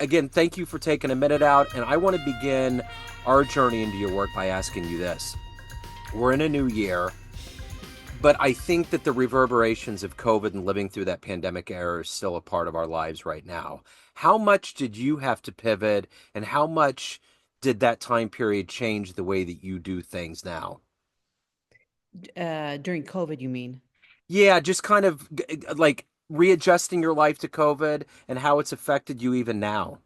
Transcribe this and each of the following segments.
again, thank you for taking a minute out. And I want to begin our journey into your work by asking you this. We're in a new year, but I think that the reverberations of COVID and living through that pandemic era is still a part of our lives right now. How much did you have to pivot, and how much did that time period change the way that you do things now? During COVID, you mean? Yeah, just kind of like readjusting your life to COVID and how it's affected you even now.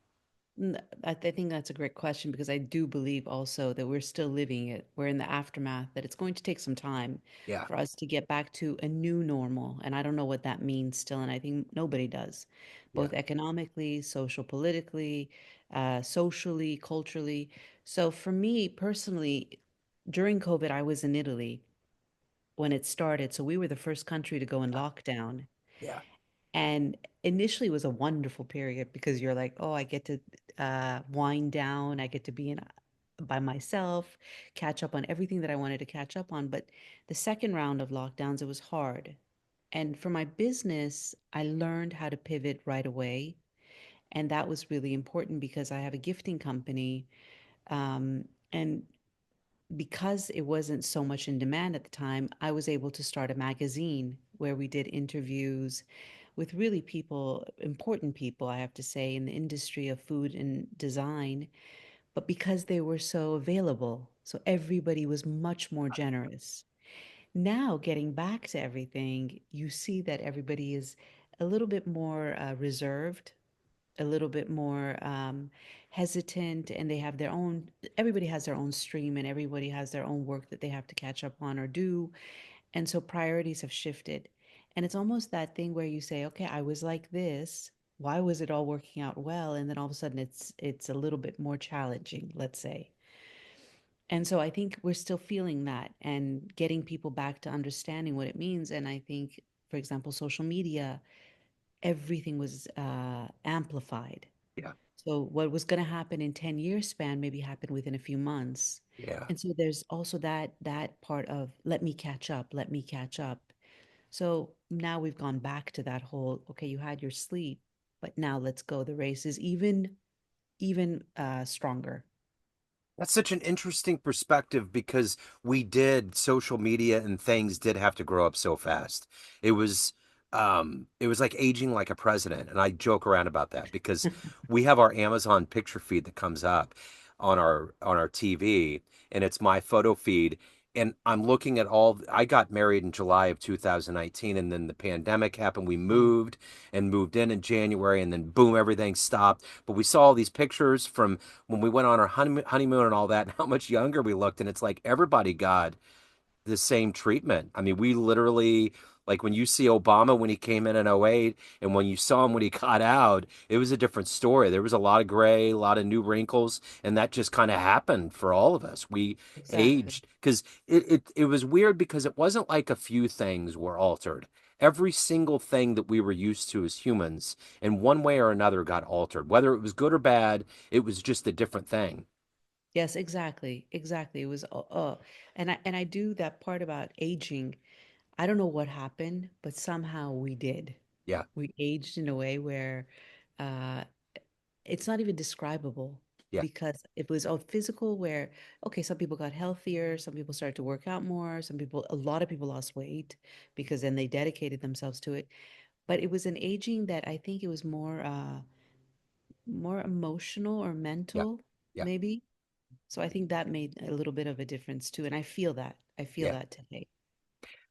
I think that's a great question because I do believe also that we're still living it. We're in the aftermath, that it's going to take some time Yeah, for us to get back to a new normal. And I don't know what that means still. And I think nobody does, yeah, both economically, social, politically, socially, culturally. So for me personally, during COVID, I was in Italy when it started. So we were the first country to go in lockdown. yeah. And initially, it was a wonderful period because you're like, oh, I get to wind down. I get to be in by myself, catch up on everything that I wanted to catch up on. But the second round of lockdowns, it was hard. And for my business, I learned how to pivot right away. And that was really important because I have a gifting company. And because it wasn't so much in demand at the time, I was able to start a magazine where we did interviews with really people, important people, I have to say, in the industry of food and design. But because they were so available, so everybody was much more generous. Now, getting back to everything, you see that everybody is a little bit more reserved, a little bit more hesitant, and they have their own, everybody has their own stream and everybody has their own work that they have to catch up on or do. And so priorities have shifted. And it's almost that thing where you say, okay, I was like this. Why was it all working out well? And then all of a sudden it's a little bit more challenging, let's say. And so I think we're still feeling that and getting people back to understanding what it means. And I think, for example, social media, everything was amplified. Yeah, So what was going to happen in 10 years span maybe happened within a few months. yeah. And so there's also that part of let me catch up, let me catch up. So now we've gone back to that whole, okay, you had your sleep, but now let's go. The race is even stronger. That's such an interesting perspective because we did social media and things did have to grow up so fast. It was it was like aging like a president, and I joke around about that because we have our Amazon picture feed that comes up on our TV, and it's my photo feed, and I'm looking at all I got married in July of 2019, and then the pandemic happened. We Oh, moved and moved in January, and then boom, everything stopped. But we saw all these pictures from when we went on our honeymoon and all that, and how much younger we looked. And it's like everybody got the same treatment. I mean, we literally, like when you see Obama when he came in '08, and when you saw him when he got out, it was a different story. There was a lot of gray, a lot of new wrinkles, and that just kind of happened for all of us. We exactly. aged because it was weird because it wasn't like a few things were altered. Every single thing that we were used to as humans, in one way or another, got altered. Whether it was good or bad, it was just a different thing. Yes, exactly. Exactly. It was and I do that part about aging. I don't know what happened, but somehow we did. Yeah, We aged in a way where uh it's not even describable yeah, because it was all physical where okay, some people got healthier, some people started to work out more, some people a lot of people lost weight because then they dedicated themselves to it. But it was an aging that I think it was more emotional or yeah, mental, yeah, maybe. So I think that made a little bit of a difference too. And I feel that. I feel yeah. that today.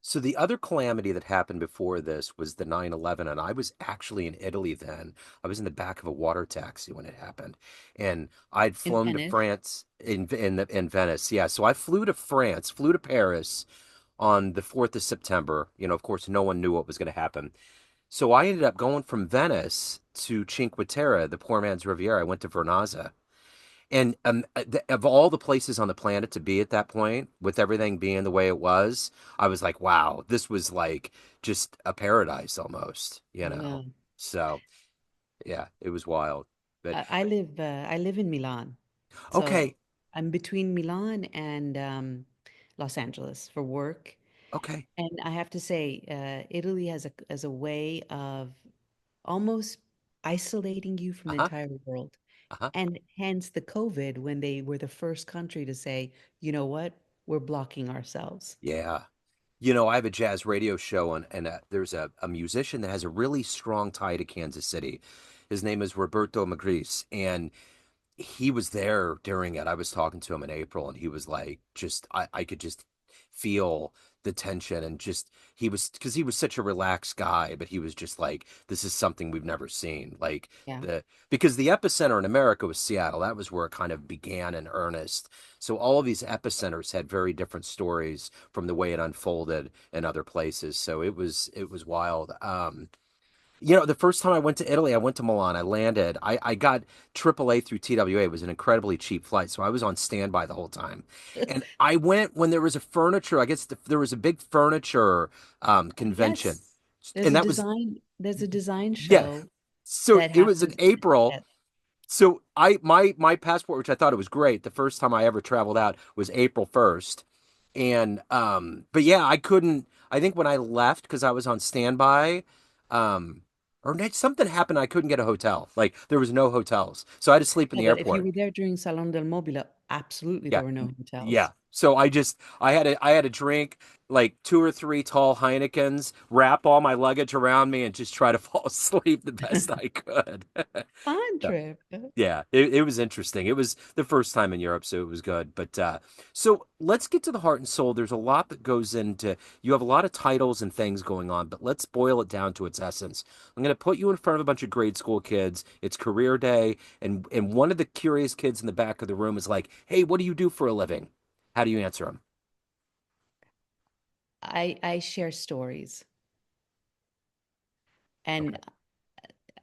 So the other calamity that happened before this was the 9/11, and I was actually in Italy then. I was in the back of a water taxi when it happened, and I'd In flown to Venice. France in Venice. Yeah, so I flew to France, flew to Paris on the 4th of September. You know, of course, no one knew what was going to happen. So I ended up going from Venice to Cinque Terre, the poor man's Riviera. I went to Vernazza. And of all the places on the planet to be at that point, with everything being the way it was, I was like, wow, this was like just a paradise almost, you know? Yeah. So, yeah, it was wild. But I live in Milan. So okay, I'm between Milan and Los Angeles for work. okay, And I have to say, Italy has a way of almost, isolating you from the Uh-huh. entire world. Uh-huh. And hence the COVID, when they were the first country to say, you know what, we're blocking ourselves. Yeah. I have a jazz radio show, and there's a musician that has a really strong tie to Kansas City. His name is Roberto Magris, and he was there during it. I was talking to him in April, and he was like, just I could just feel the tension, and just he was, because he was such a relaxed guy, but he was just like, this is something we've never seen. Like Yeah. the because the epicenter in America was Seattle. That was where it kind of began in earnest. So all of these epicenters had very different stories from the way it unfolded in other places. So it was wild. The first time I went to Italy, I went to Milan. I landed. I got AAA through TWA. It was an incredibly cheap flight, so I was on standby the whole time. And I went when there was a furniture. I guess there was a big furniture convention, Yes. There's and a that was design yeah. show So that it was in happens. April. At, So my passport, which I thought it was great, the first time I ever traveled out was April 1st. And but yeah, I couldn't. I think when I left because I was on standby, um, something happened. I couldn't get a hotel. Like there was no hotels, so I had to sleep in yeah, the but if you airport. were there during Salon del Mobile, absolutely Yeah, there were no hotels. yeah. So I had to drink like two or three tall Heinekens, wrap all my luggage around me, and just try to fall asleep the best I could. Fun So, trip. yeah, it was interesting. It was the first time in Europe, so it was good. But so let's get to the heart and soul. There's a lot that goes into, you have a lot of titles and things going on, but let's boil it down to its essence. I'm going to put you in front of a bunch of grade school kids. It's career day, and one of the curious kids in the back of the room is like, "Hey, what do you do for a living?" How do you answer them? I share stories, and Okay.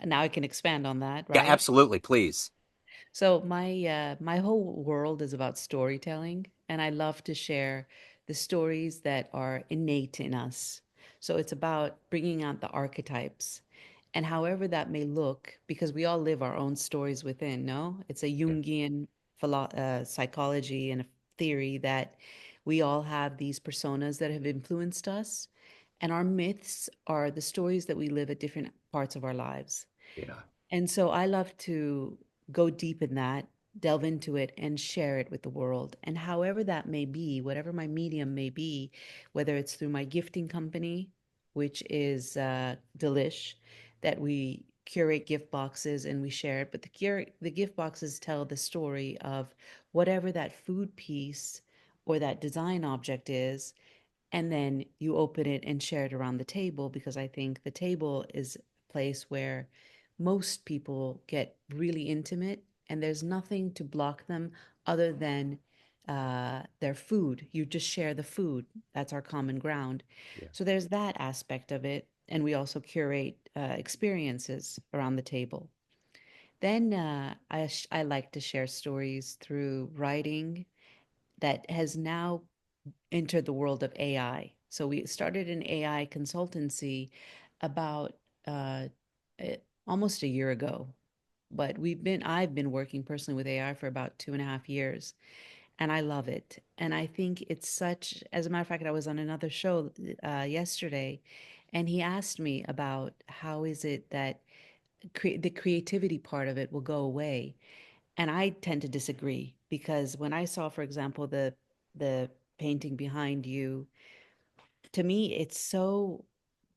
now I can expand on that, Yeah, right? absolutely, please. So my whole world is about storytelling, and I love to share the stories that are innate in us. So it's about bringing out the archetypes, and however that may look, because we all live our own stories within. No, it's a Yeah, Jungian psychology and a theory that we all have these personas that have influenced us, and our myths are the stories that we live at different parts of our lives. yeah, And so I love to go deep in that, delve into it, and share it with the world. And however that may be, whatever my medium may be, whether it's through my gifting company, which is Delish, that we curate gift boxes and we share it. But the gift boxes tell the story of whatever that food piece or that design object is, and then you open it and share it around the table, because I think the table is a place where most people get really intimate and there's nothing to block them other than their food. You just share the food. That's our common ground. yeah, So there's that aspect of it. And we also curate experiences around the table. Then I like to share stories through writing that has now entered the world of AI. So we started an AI consultancy about uh, almost a year ago, but I've been working personally with AI for about 2.5 years, and I love it. And I think it's such, as a matter of fact, I was on another show yesterday, and he asked me about how is it that the creativity part of it will go away. And I tend to disagree, because when I saw, for example, the painting behind you, to me it's so,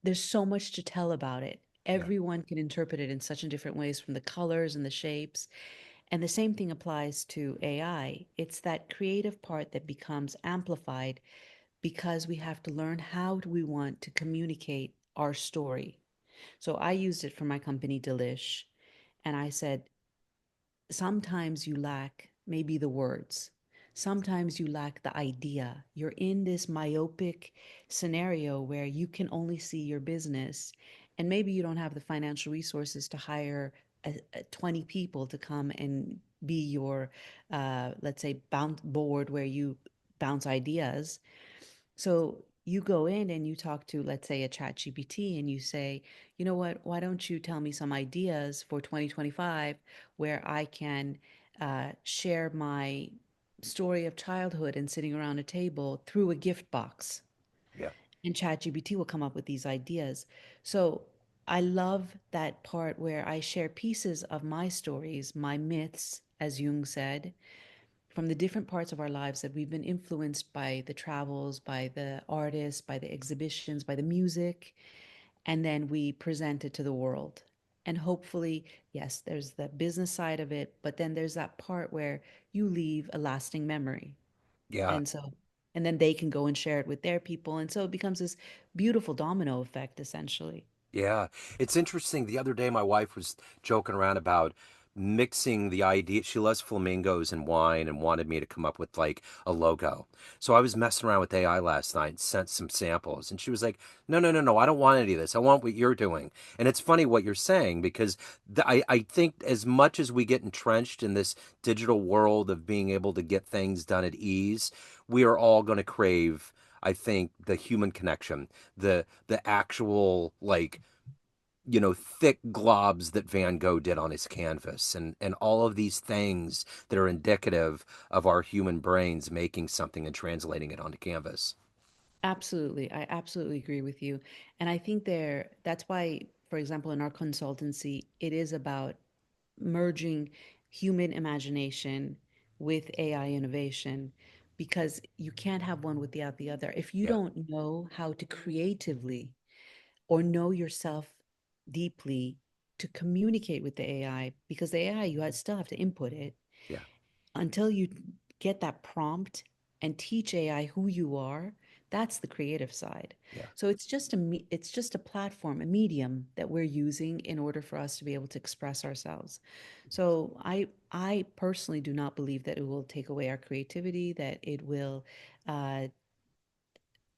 there's so much to tell about it. yeah, Everyone can interpret it in such a different ways, from the colors and the shapes. And the same thing applies to AI. It's that creative part that becomes amplified, because we have to learn how do we want to communicate our story. So I used it for my company Delish, and I said, sometimes you lack maybe the words. Sometimes you lack the idea. You're in this myopic scenario where you can only see your business, and maybe you don't have the financial resources to hire 20 people to come and be your, let's say, bounce board where you bounce ideas. So you go in and you talk to, let's say, a chat GPT, and you say, you know what, why don't you tell me some ideas for 2025 where I can share my story of childhood and sitting around a table through a gift box? yeah, And chat GPT will come up with these ideas. So I love that part where I share pieces of my stories, my myths, as Jung said, from the different parts of our lives that we've been influenced by the travels, by the artists, by the exhibitions, by the music, and then we present it to the world. And hopefully, yes, there's the business side of it, but then there's that part where you leave a lasting memory. Yeah. And so, and then they can go and share it with their people. And so it becomes this beautiful domino effect, essentially. Yeah, it's interesting. The other day, my wife was joking around about mixing the idea. She loves flamingos and wine and wanted me to come up with like a logo. So I was messing around with AI last night and sent some samples. And she was like, no, no, no, no, I don't want any of this. I want what you're doing. And it's funny what you're saying because I think as much as we get entrenched in this digital world of being able to get things done at ease, we are all going to crave, I think, the human connection, the actual like thick globs that Van Gogh did on his canvas, and all of these things that are indicative of our human brains making something and translating it onto canvas. Absolutely. I absolutely agree with you. And I think that's why, for example, in our consultancy, it is about merging human imagination with AI innovation because you can't have one without the other. If you Yeah, don't know how to creatively or know yourself deeply to communicate with the AI, because the AI, still have to input it yeah, until you get that prompt and teach AI who you are. That's the creative side. yeah, So it's just a platform, a medium that we're using in order for us to be able to express ourselves. So I personally do not believe that it will take away our creativity, that it will uh,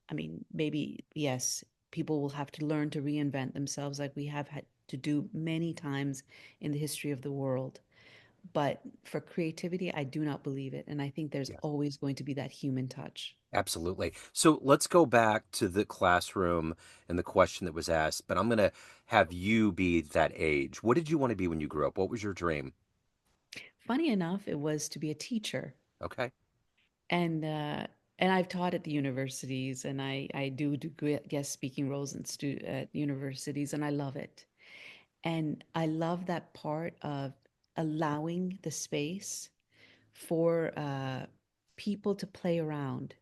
I mean, maybe, yes, people will have to learn to reinvent themselves like we have had to do many times in the history of the world. But for creativity, I do not believe it. And I think there's yeah. always going to be that human touch. Absolutely. So let's go back to the classroom and the question that was asked, but I'm going to have you be that age. What did you want to be when you grew up? What was your dream? Funny enough, it was to be a teacher. Okay. And and I've taught at the universities and I do guest speaking roles at universities and I love it. And I love that part of allowing the space for people to play around.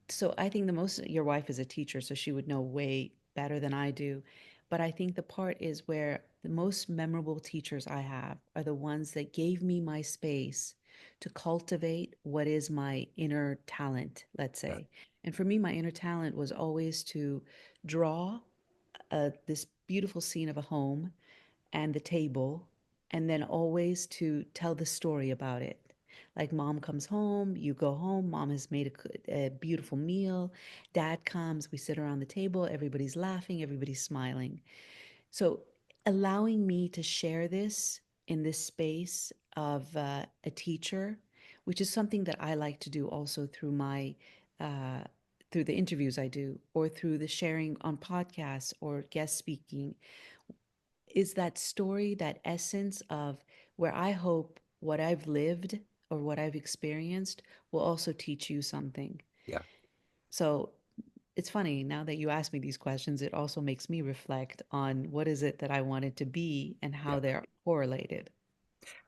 So I think the most, your wife is a teacher, so she would know way better than I do. But I think the part is where the most memorable teachers I have are the ones that gave me my space to cultivate what is my inner talent, let's Yeah, say. And for me, my inner talent was always to draw this beautiful scene of a home and the table, and then always to tell the story about it. Like mom comes home, you go home, mom has made a beautiful meal, dad comes, we sit around the table, everybody's laughing, everybody's smiling. So allowing me to share this in this space of a teacher, which is something that I like to do also uh, through the interviews I do, or through the sharing on podcasts or guest speaking, is that story, that essence of where I hope what I've lived or what I've experienced will also teach you something. yeah, So it's funny now that you ask me these questions, it also makes me reflect on what is it that I wanted to be and yeah. how they're correlated.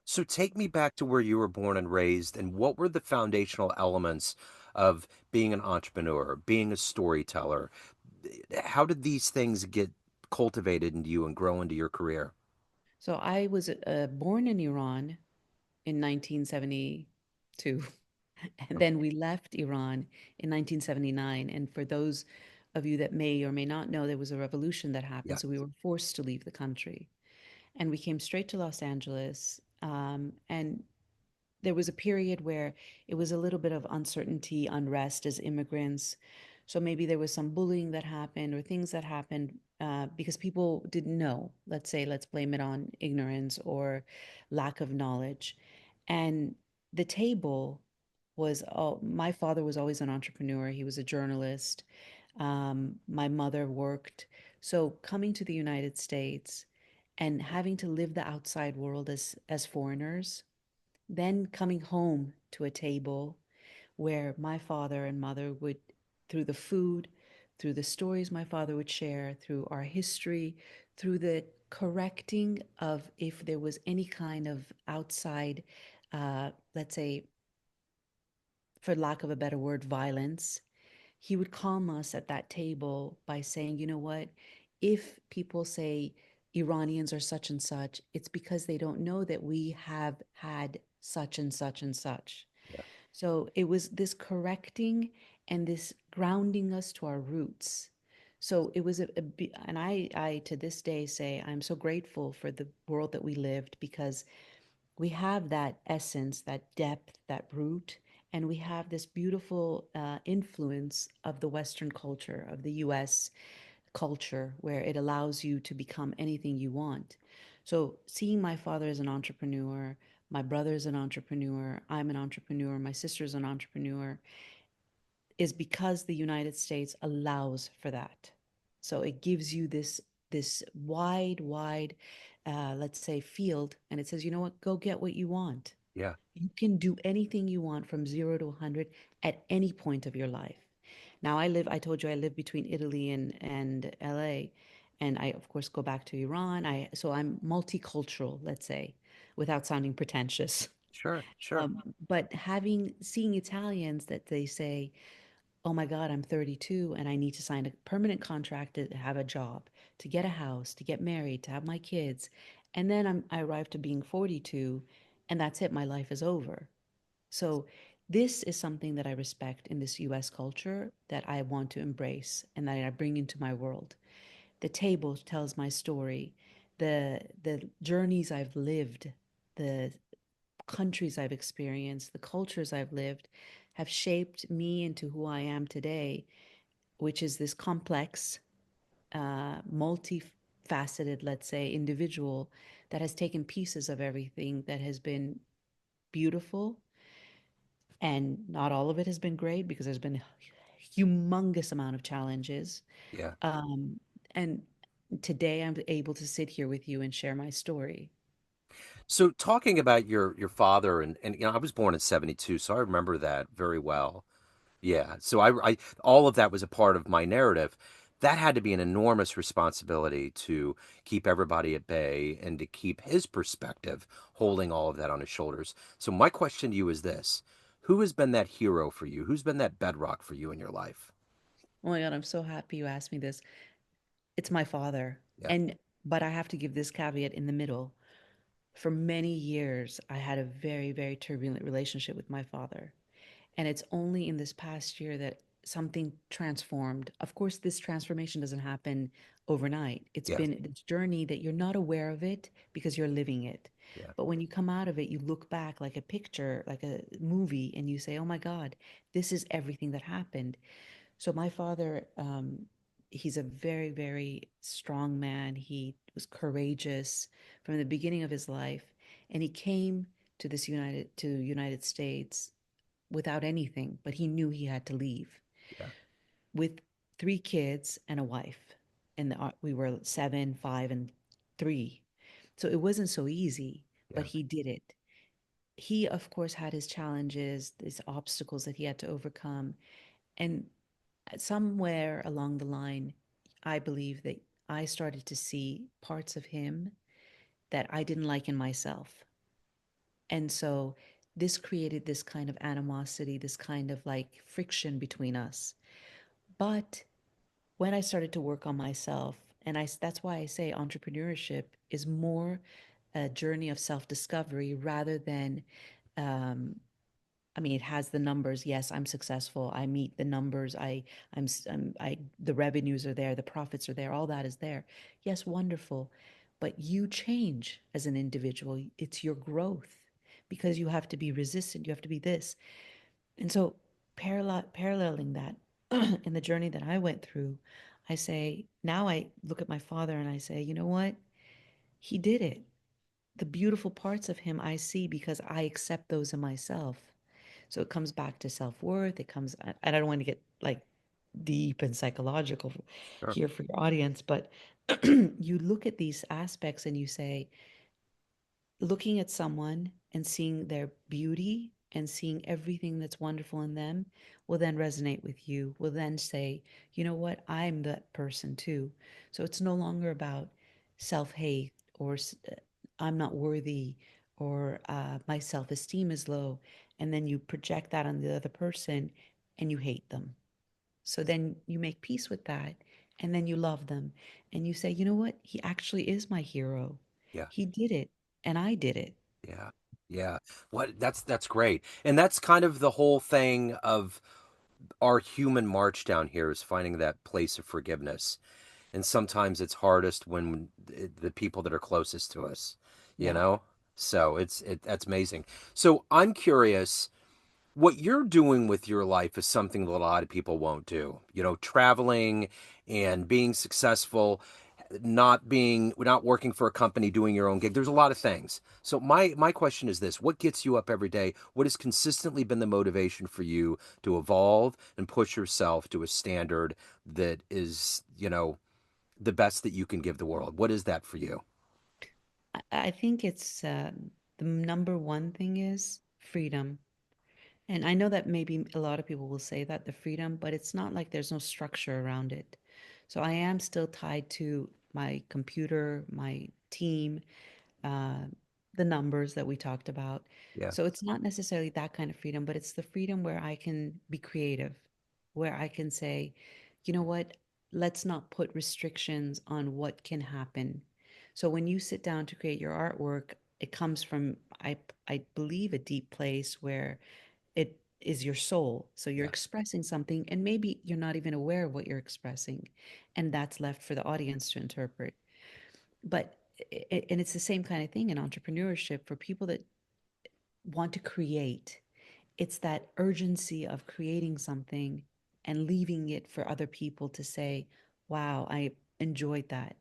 So take me back to where you were born and raised, and what were the foundational elements of being an entrepreneur, being a storyteller? How did these things get cultivated into you and grow into your career? So I was born in Iran in 1972. And then Okay. we left Iran in 1979. And for those of you that may or may not know, there was a revolution that happened. Yeah, So we were forced to leave the country. And we came straight to Los Angeles. And there was a period where it was a little bit of uncertainty, unrest as immigrants. So maybe there was some bullying that happened or things that happened because people didn't know. Let's say, let's blame it on ignorance or lack of knowledge. And the table was, oh, my father was always an entrepreneur. He was a journalist. My mother worked. So coming to the United States and having to live the outside world as foreigners, then coming home to a table where my father and mother would, through the food, through the stories my father would share, through our history, through the correcting of if there was any kind of outside, let's say, for lack of a better word, violence. He would calm us at that table by saying, you know what, if people say Iranians are such and such, it's because they don't know that we have had such and such and such. Yeah. So it was this correcting and this grounding us to our roots. So it was and I to this day say I'm so grateful for the world that we lived because we have that essence, that depth, that root, and we have this beautiful influence of the Western culture, of the US culture, where it allows you to become anything you want. So, seeing my father as an entrepreneur, my brother's an entrepreneur, I'm an entrepreneur, my sister's an entrepreneur, is because the United States allows for that. So it gives you this wide, let's say, field, and it says, you know what, go get what you want. Yeah. You can do anything you want from 0 to 100 at any point of your life. Now I told you I live between Italy and LA, and I of course go back to Iran. So I'm multicultural, let's say, without sounding pretentious. Sure. Sure. But seeing Italians that they say, oh my God, I'm 32 and I need to sign a permanent contract to have a job, to get a house, to get married, to have my kids. And then I arrive to being 42 and that's it. My life is over. So this is something that I respect in this US culture that I want to embrace and that I bring into my world. The table tells my story, the journeys I've lived, the countries I've experienced, the cultures I've lived have shaped me into who I am today, which is this complex, multifaceted, let's say, individual that has taken pieces of everything that has been beautiful. And not all of it has been great because there's been a humongous amount of challenges. Yeah. Um, and today I'm able to sit here with you and share my story. So talking about your father and I was born in 72, so I remember that very well. Yeah. So I all of that was a part of my narrative. That had to be an enormous responsibility to keep everybody at bay and to keep his perspective holding all of that on his shoulders. So my question to you is this: who has been that hero for you? Who's been that bedrock for you in your life? Oh my God, I'm so happy you asked me this. It's my father. Yeah. And but I have to give this caveat in the middle. For many years, I had a very, very turbulent relationship with my father. And it's only in this past year that something transformed. Of course, this transformation doesn't happen overnight. It's Yeah. been this journey that you're not aware of it because you're living it. Yeah. But when you come out of it, you look back like a picture, like a movie, and you say, oh my God, this is everything that happened. So my father, he's a very, very strong man. He was courageous from the beginning of his life, and he came to United States without anything, but he knew he had to leave Yeah. with 3 kids and a wife, and we were 7, 5, and 3. So it wasn't so easy, but Yeah. he did it. He, of course, had his challenges, his obstacles that he had to overcome, and somewhere along the line, I believe that I started to see parts of him that I didn't like in myself. And so this created this kind of animosity, this kind of like friction between us. But when I started to work on myself, and that's why I say entrepreneurship is more a journey of self-discovery rather than um, I mean, it has the numbers. Yes, I'm successful. I meet the numbers. The revenues are there. The profits are there. All that is there. Yes, wonderful. But you change as an individual. It's your growth because you have to be resistant. You have to be this. And so, paralleling that in the journey that I went through, I say, now I look at my father and I say, you know what? He did it. The beautiful parts of him I see because I accept those in myself. So it comes back to self-worth. And I don't want to get like deep and psychological Sure. here for your audience, but you look at these aspects and you say, looking at someone and seeing their beauty and seeing everything that's wonderful in them will then resonate with you, will then say, you know what, I'm that person too. So it's no longer about self hate or I'm not worthy or my self esteem is low. And then you project that on the other person and you hate them. So then you make peace with that and then you love them and you say, you know what, he actually is my hero. Yeah. He did it and I did it. Yeah. Yeah. What that's great. And that's kind of the whole thing of our human march down here is finding that place of forgiveness. And sometimes it's hardest when the people that are closest to us, you Yeah. know? So that's amazing. So I'm curious, what you're doing with your life is something that a lot of people won't do. You know, traveling and being successful, not working for a company, doing your own gig. There's a lot of things. So my question is this: what gets you up every day? What has consistently been the motivation for you to evolve and push yourself to a standard that is, the best that you can give the world? What is that for you? I think it's the number one thing is freedom. And I know that maybe a lot of people will say that the freedom, but it's not like there's no structure around it. So I am still tied to my computer, my team, uh, the numbers that we talked about. Yeah. So it's not necessarily that kind of freedom, but it's the freedom where I can be creative, where I can say, you know what, let's not put restrictions on what can happen. So when you sit down to create your artwork, it comes from, I believe, a deep place where it is your soul. So you're Yeah. expressing something, and maybe you're not even aware of what you're expressing. And that's left for the audience to interpret. But and it's the same kind of thing in entrepreneurship for people that want to create. It's that urgency of creating something and leaving it for other people to say, wow, I enjoyed that.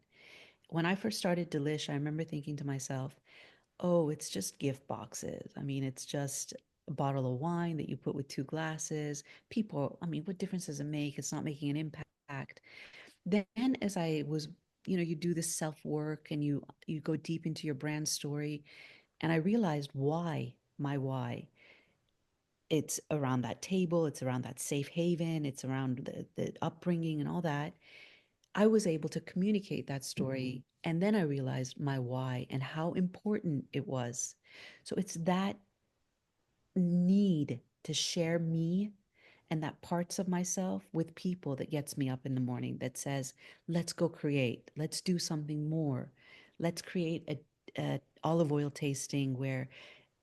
When I first started Delish, I remember thinking to myself, oh, it's just gift boxes. I mean, it's just a bottle of wine that you put with two glasses. People, I mean, what difference does it make? It's not making an impact. Then as I was, you do this self work and you go deep into your brand story, and I realized why, my why. It's around that table, it's around that safe haven, it's around the upbringing and all that. I was able to communicate that story. And then I realized my why and how important it was. So it's that need to share me and that parts of myself with people that gets me up in the morning that says, let's go create, let's do something more. Let's create a olive oil tasting where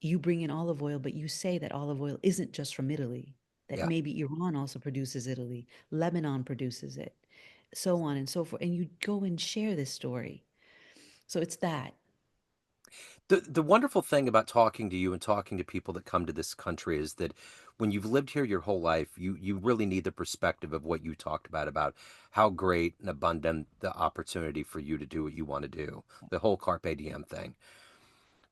you bring in olive oil, but you say that olive oil isn't just from Italy, that Yeah. maybe Iran also produces Italy, Lebanon produces it, so on and so forth. And you go and share this story. So it's that. The wonderful thing about talking to you and talking to people that come to this country is that when you've lived here your whole life, you really need the perspective of what you talked about how great and abundant the opportunity for you to do what you want to do, the whole carpe diem thing.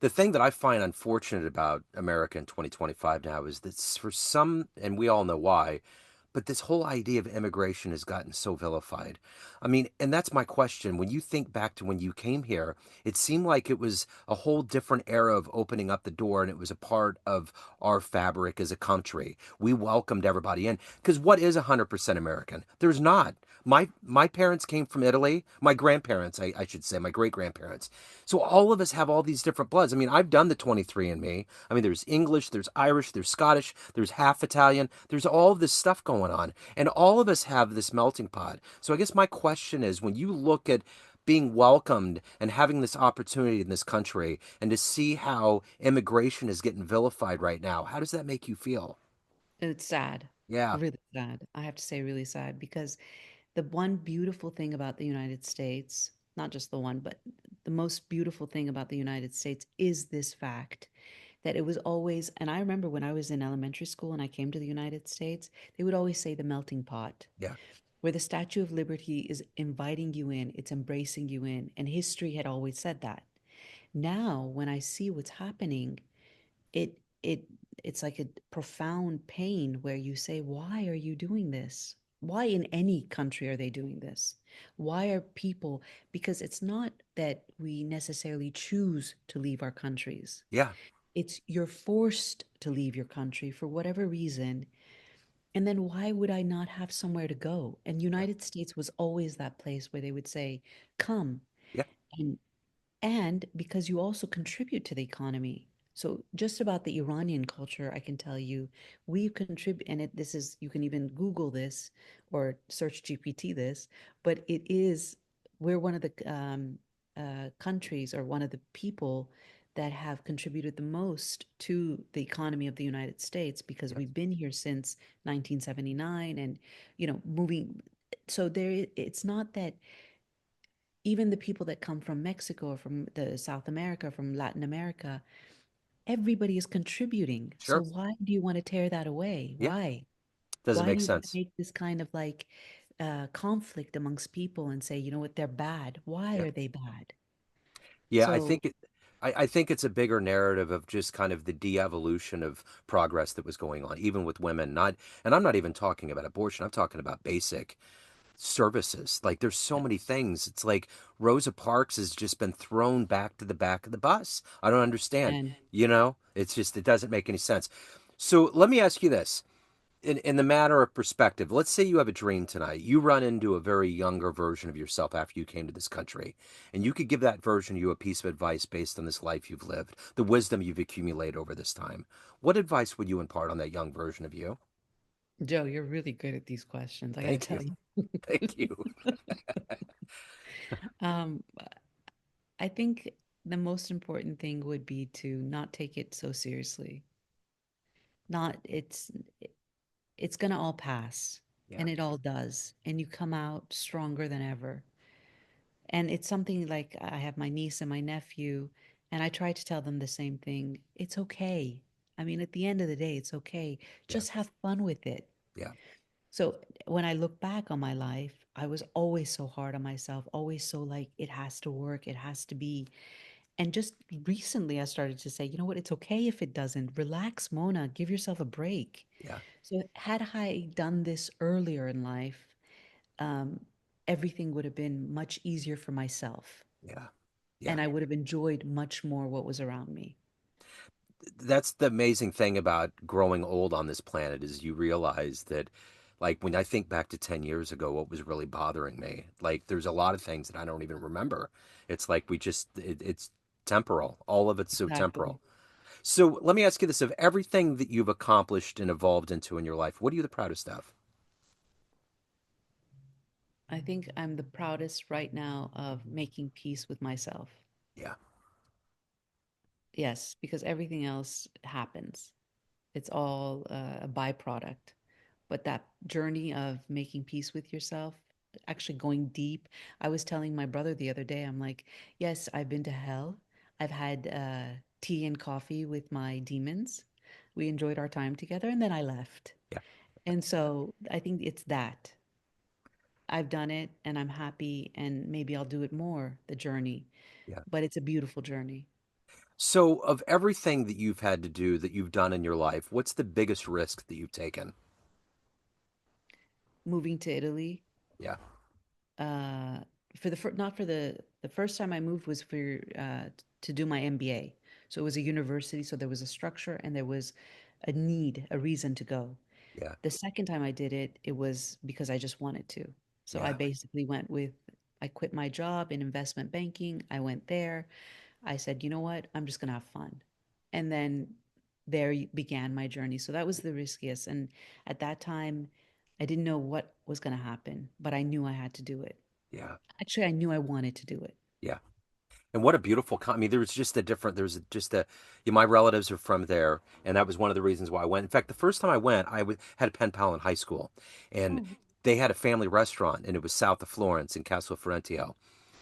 The thing that I find unfortunate about America in 2025 now is that for some, and we all know why, but this whole idea of immigration has gotten so vilified. I mean, and that's my question. When you think back to when you came here, it seemed like it was a whole different era of opening up the door, and it was a part of our fabric as a country. We welcomed everybody in. Because what is 100% American? There's not. My parents came from Italy. My grandparents, I should say, my great grandparents. So all of us have all these different bloods. I mean, I've done the 23andMe. I mean, there's English, there's Irish, there's Scottish, there's half Italian. There's all of this stuff going on. And all of us have this melting pot. So I guess my question is when you look at being welcomed and having this opportunity in this country and to see how immigration is getting vilified right now, how does that make you feel? It's sad, Yeah, really sad. I have to say, really sad because the one beautiful thing about the United States, not just the one, but the most beautiful thing about the United States is this fact that it was always, and I remember when I was in elementary school and I came to the United States, they would always say the melting pot, yeah, where the Statue of Liberty is inviting you in, it's embracing you in, and history had always said that. Now, when I see what's happening, it it it's like a profound pain where you say, why are you doing this? Why in any country are they doing this? Why are people, because it's not that we necessarily choose to leave our countries. yeah. It's you're forced to leave your country for whatever reason. And then why would I not have somewhere to go? And Yeah. United States was always that place where they would say, come. Yeah. And and because you also contribute to the economy. So just about the Iranian culture, I can tell you, we contribute, and this is, you can even Google this or search GPT this, but we're one of the countries or one of the people that have contributed the most to the economy of the United States because Yes. we've been here since 1979 and, moving. So it's not that even the people that come from Mexico or from the South America, from Latin America, everybody is contributing. So Sure. why do you want to tear that away? Yeah. Why? Doesn't Why do make you want to sense. make this kind of like conflict amongst people and say, you know what, they're bad. Why Yeah. are they bad? Yeah, So, I think it's a bigger narrative of just kind of the de-evolution of progress that was going on, even with women. Not, and I'm not even talking about abortion. I'm talking about basic services. Like there's so many things. It's like Rosa Parks has just been thrown back to the back of the bus. I don't understand. and It's just it doesn't make any sense. So let me ask you this. In the matter of perspective, let's say you have a dream tonight. You run into a very younger version of yourself after you came to this country, and you could give that version of you a piece of advice based on this life you've lived, the wisdom you've accumulated over this time. What advice would you impart on that young version of you? Joe, you're really good at these questions. I got to Thank you. tell you. Thank you. um, I think the most important thing would be to not take it so seriously. Not it's going to all pass, Yeah. and it all does, and you come out stronger than ever. And it's something like I have my niece and my nephew, and I try to tell them the same thing. It's okay. I mean, at the end of the day, it's okay. Yeah. Just have fun with it. Yeah. So when I look back on my life, I was always so hard on myself, always so like, it has to work, it has to be. And just recently, I started to say, you know what? It's okay if it doesn't. Relax, Mona. Give yourself a break. Yeah. So, had I done this earlier in life, um, everything would have been much easier for myself, Yeah. Yeah. and I would have enjoyed much more what was around me. That's the amazing thing about growing old on this planet is you realize that like when I think back to 10 years ago, what was really bothering me, like there's a lot of things that I don't even remember. It's like it's temporal. All of it's so Exactly. temporal. So let me ask you this, of everything that you've accomplished and evolved into in your life, what are you the proudest of? I think I'm the proudest right now of making peace with myself. Yeah. Yes, because everything else happens. It's all a byproduct. But that journey of making peace with yourself, actually going deep. I was telling my brother the other day, I'm like, yes, I've been to hell. I've had tea and coffee with my demons. We enjoyed our time together, and then I left. Yeah. And so I think it's that. I've done it and I'm happy, and maybe I'll do it more, the journey. Yeah. But it's a beautiful journey. So of everything that you've had to do that you've done in your life, what's the biggest risk that you've taken? Moving to Italy, Yeah. uh, not for the first time I moved was for to do my MBA. So it was a university, so there was a structure and there was a need, a reason to go. Yeah. The second time I did it, it was because I just wanted to. So I Yeah. basically I quit my job in investment banking. I went there. I said, you know what? I'm just going to have fun. And then began my journey. So that was the riskiest. And at that time, I didn't know what was going to happen, but I knew I had to do it. Yeah. Actually, I knew I wanted to do it. Yeah. And what a beautiful I mean, there's just a, my relatives are from there, and that was one of the reasons why I went. In fact, the first time I went, had a pen pal in high school, and Oh, they had a family restaurant, and it was south of Florence in Castle Ferentio.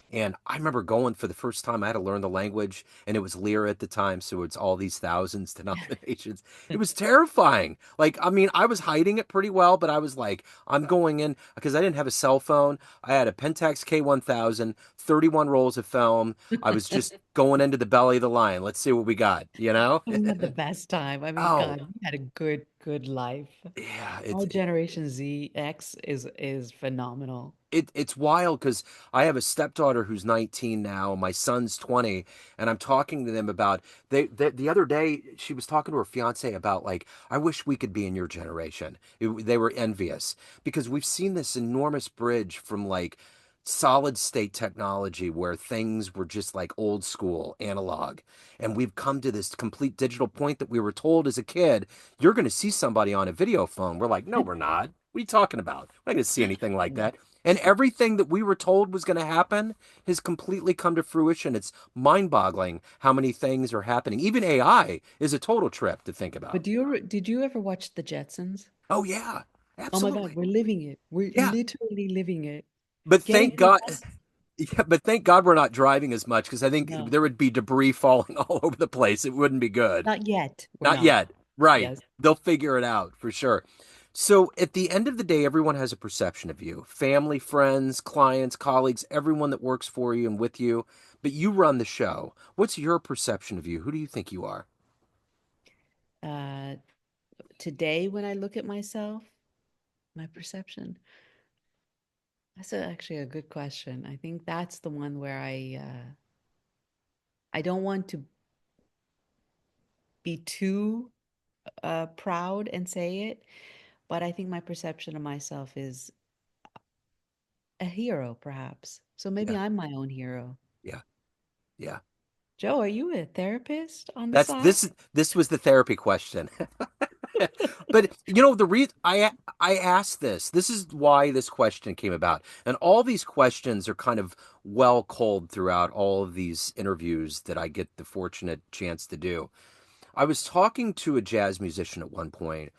And I remember going for the first time. I had to learn the language, and it was lira at the time, so it's all these thousands denominations. It was terrifying. Like, I mean, I was hiding it pretty well, but I was like, I'm going in because I didn't have a cell phone. I had a Pentax K1000, 31 rolls of film. I was just going into the belly of the lion. Let's see what we got, you know? we had the best time. I mean, Oh, God, we had a good, good life. Yeah, Our Generation Z X is phenomenal. it's wild because I have a stepdaughter who's 19 now, my son's 20, and I'm talking to them about the other day she was talking to her fiance about like I wish we could be in your generation. They were envious because we've seen this enormous bridge from like solid state technology where things were just like old school analog, and we've come to this complete digital point that we were told as a kid you're going to see somebody on a video phone. We're like, no, we're not. What are you talking about? We're not going to see anything like Yeah. that. And everything that we were told was going to happen has completely come to fruition. It's mind boggling how many things are happening. Even AI is a total trip to think But about. did you ever watch The Jetsons? Oh, yeah, Oh my God, absolutely. we're living it. We're Yeah. literally living it. But Getting thank on God. a bus. Yeah, but thank God we're not driving as much because I think No, there would be debris falling all over the place. It wouldn't be good. not yet. We're Not not. yet. Right. Yes. They'll figure it out for sure. So at the end of the day, everyone has a perception of you. Family, friends, clients, colleagues, everyone that works for you and with you. But you run the show. What's your perception of you? Who do you think you are? Uh, Today, when I look at myself, my perception, actually a good question. I think that's the one where I don't want to be too proud and say it, but I think my perception of myself is a hero, perhaps. So maybe Yeah, I'm my own hero. yeah, yeah. Joe, are you a therapist on the That's side? this was the therapy question. But you know the reason I asked this. This is why this question came about. And all these questions are kind of well culled throughout all of these interviews that I get the fortunate chance to do. I was talking to a jazz musician at one point,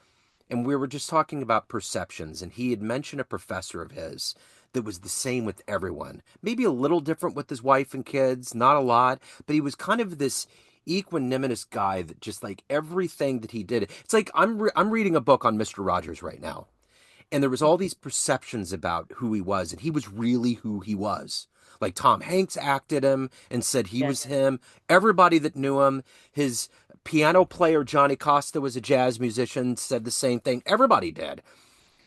and we were just talking about perceptions, and he had mentioned a professor of his that was the same with everyone. Maybe a little different with his wife and kids, not a lot, but he was kind of this equanimous guy that just like everything that he did. It's like I'm reading a book on Mr. Rogers right now, and there was all these perceptions about who he was, and he was really who he was. Like Tom Hanks acted him and said he was Yes, him. Everybody that knew him, his piano player Johnny Costa was a jazz musician, said the same thing. Everybody did.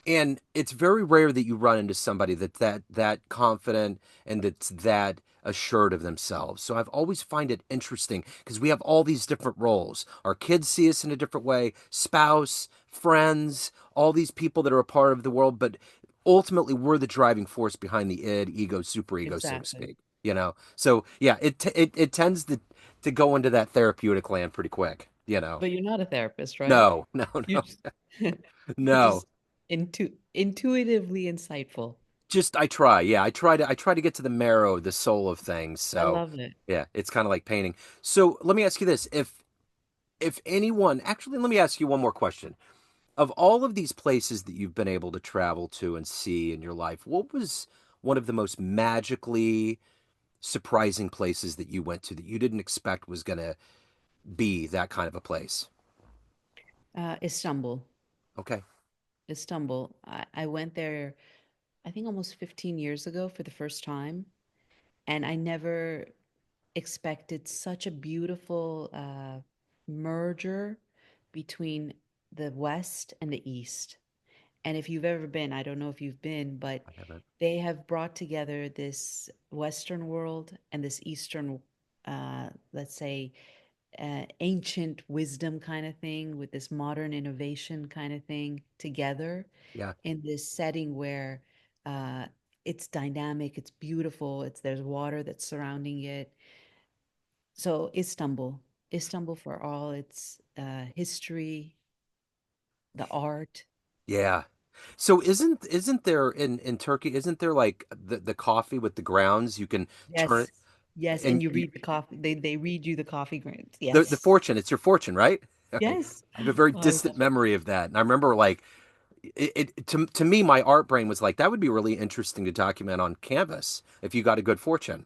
And it's very rare that you run into somebody that confident and that's that assured of themselves. So I've always find it interesting because we have all these different roles. Our kids see us in a different way, spouse, friends, all these people that are a part of the world, but ultimately we're the driving force behind the id, ego, superego, so to exactly. speak. So yeah, it tends to go into that therapeutic land pretty quick. But you're not a therapist, right? No, no, You no, just you're no. just intuitively insightful. Just I try. Yeah, I try to get to the marrow, the soul of things. I So, love it. yeah, it's kind of like painting. So, let me ask you this. If anyone, actually let me ask you one more question. Of all of these places that you've been able to travel to and see in your life, what was one of the most magically surprising places that you went to that you didn't expect was going to be that kind of a place? Istanbul. Okay. Istanbul. I went there, I think almost 15 years ago for the first time, and I never expected such a beautiful merger between the West and the East. And if you've ever been, I don't know if you've been, but I haven't. they have brought together this Western world and this Eastern, let's say, ancient wisdom kind of thing with this modern innovation kind of thing together Yeah. in this setting where uh, it's dynamic, it's beautiful, it's there's water that's surrounding it. So Istanbul for all its history, the art. Yeah. So isn't there in Turkey, isn't there like the coffee with the grounds you can turn Yes, yes, and and you read the coffee. They read you the coffee grains. the Yes, fortune, it's your fortune, right? Okay. yes. I have a very Oh, I distant love it. memory of that. And I remember like to me my art brain was like that would be really interesting to document on canvas if you got a good fortune,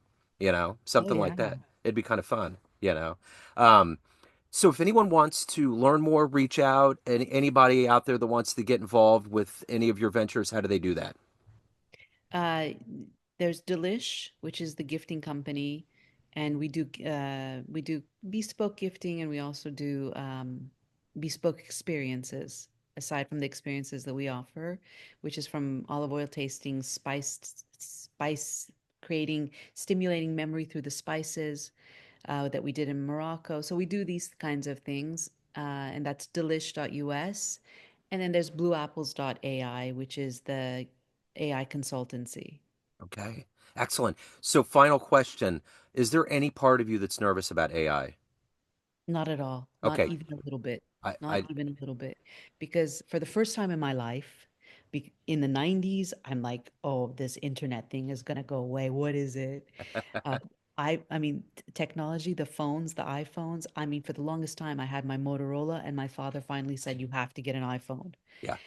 Oh something like yeah. that. It'd be kind of fun. Um so if anyone wants to learn more, reach out, and anybody out there that wants to get involved with any of your ventures, how do they do that? Uh, there's Delish, which is the gifting company, and we do bespoke gifting, and we also do bespoke experiences. aside from the experiences that we offer, which is from olive oil tasting, spice creating, stimulating memory through the spices that we did in Morocco. So we do these kinds of things, and that's delish.us. And then there's BlueApples.ai, which is the AI consultancy. Okay. Excellent. So, final question. Is there any part of you that's nervous about AI? Not at all. Not Okay. even a little bit. Not I even a little bit. Because for the first time in my life, in the 90s, I'm like, oh, this internet thing is going to go away. What is it? Uh, I mean, technology, the phones, the iPhones. I mean, for the longest time, I had my Motorola, and my father finally said, "You have to get an iPhone." yeah.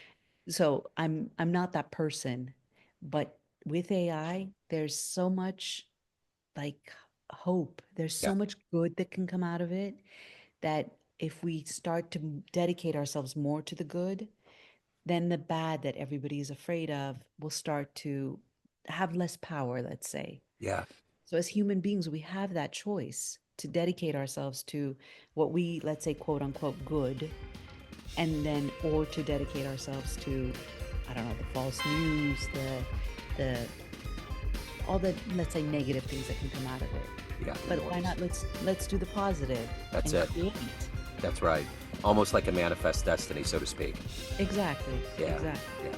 So I'm not that person, but with AI, there's so much like hope. There's Yeah. so much good that can come out of it that if we start to dedicate ourselves more to the good, then the bad that everybody is afraid of will start to have less power, let's say. Yeah. So as human beings, we have that choice to dedicate ourselves to what we, let's say, quote unquote, good, and then, or to dedicate ourselves to, I don't know, the false news, the, all the, let's say, negative things that can come out of it. Yeah. The But why noise. not? Let's do the positive That's and it. create. That's right. Almost like a manifest destiny, so to speak. Exactly. Yeah. Exactly. Yeah.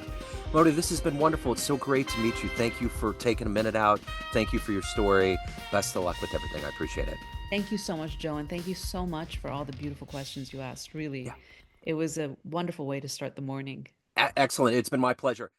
Modi, this has been wonderful. It's so great to meet you. Thank you for taking a minute out. Thank you for your story. Best of luck with everything. I appreciate it. Thank you so much, Joe, and thank you so much for all the beautiful questions you asked. Really, Yeah. it was a wonderful way to start the morning. Excellent. It's been my pleasure.